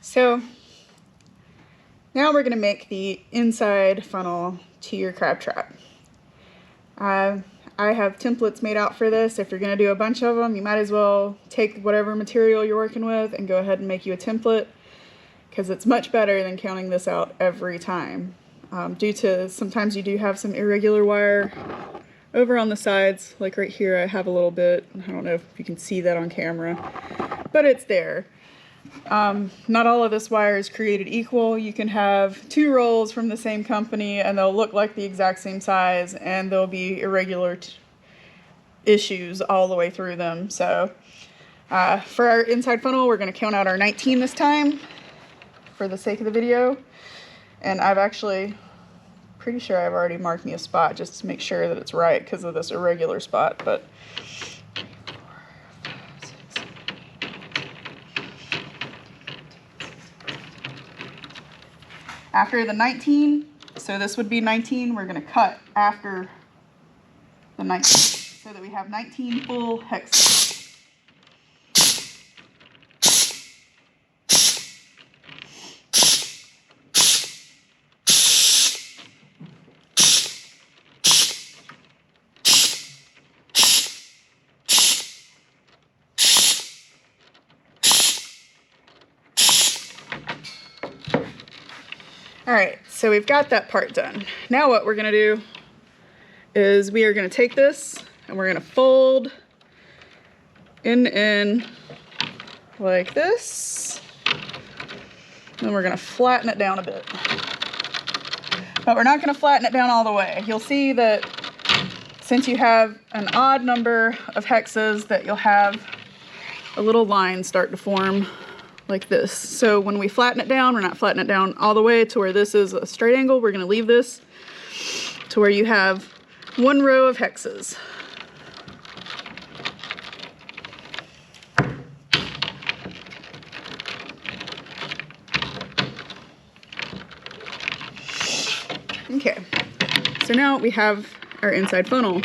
So now we're going to make the inside funnel to your crab trap. I have templates made out for this. If you're going to do a bunch of them, you might as well take whatever material you're working with and go ahead and make you a template, because it's much better than counting this out every time. Due to sometimes you do have some irregular wire over on the sides, like right here I have a little bit. I don't know if you can see that on camera, but it's there. Not all of this wire is created equal. You can have two rolls from the same company and they'll look like the exact same size, and there'll be irregular issues all the way through them. So for our inside funnel, we're going to count out our 19 this time for the sake of the video. And I've actually pretty sure I've already marked me a spot just to make sure that it's right because of this irregular spot. But after the 19, so this would be 19, we're going to cut after the 19 so that we have 19 full hexes. All right, so we've got that part done. Now what we're gonna do is we are gonna take this and we're gonna fold in like this. Then we're gonna flatten it down a bit. But we're not gonna flatten it down all the way. You'll see that since you have an odd number of hexes, that you'll have a little line start to form like this. So when we flatten it down, we're not flattening it down all the way to where this is a straight angle. We're going to leave this to where you have one row of hexes. Okay, so now we have our inside funnel.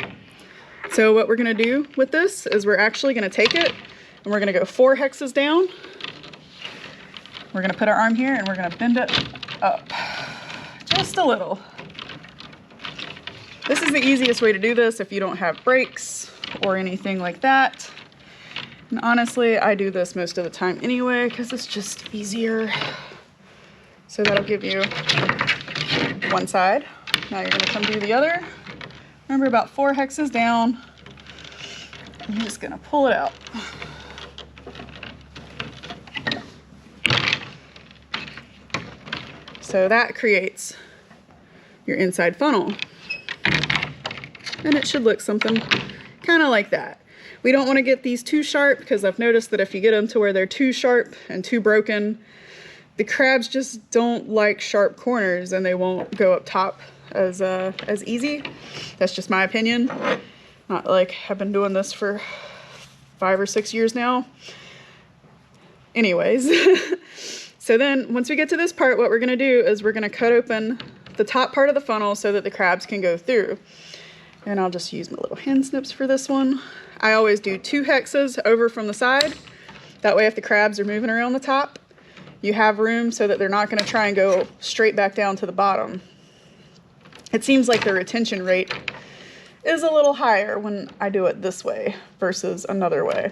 So what we're going to do with this is we're actually going to take it and we're going to go 4 hexes down. We're going to put our arm here and we're going to bend it up just a little. This is the easiest way to do this if you don't have brakes or anything like that. And honestly, I do this most of the time anyway because it's just easier. So that'll give you one side. Now you're going to come do the other. Remember, about 4 hexes down. I'm just going to pull it out. So that creates your inside funnel. And it should look something kind of like that. We don't want to get these too sharp because I've noticed that if you get them to where they're too sharp and too broken, the crabs just don't like sharp corners and they won't go up top as easy. That's just my opinion. Not like I've been doing this for 5 or 6 years now. Anyways. So then once we get to this part, what we're going to do is we're going to cut open the top part of the funnel so that the crabs can go through. And I'll just use my little hand snips for this one. I always do 2 hexes over from the side. That way if the crabs are moving around the top, you have room so that they're not going to try and go straight back down to the bottom. It seems like the retention rate is a little higher when I do it this way versus another way.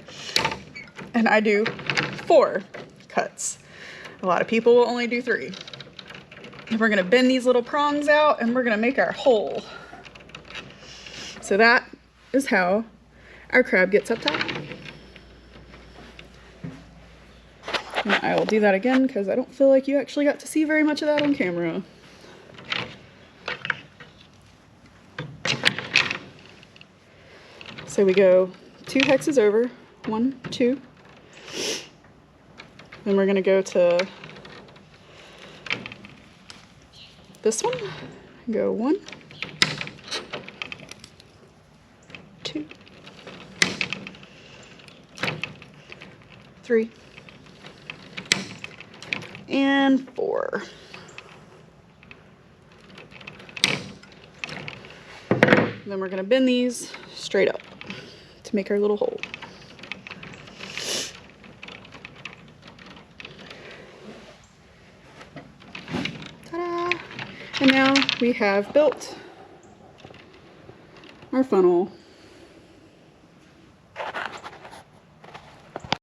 And I do 4 cuts. A lot of people will only do 3. And we're going to bend these little prongs out and we're going to make our hole. So that is how our crab gets up top. And I will do that again because I don't feel like you actually got to see very much of that on camera. So we go 2 hexes over, 1, 2. Then we're going to go to this one, go 1, 2, 3, and 4. And then we're going to bend these straight up to make our little hole. And now we have built our funnel.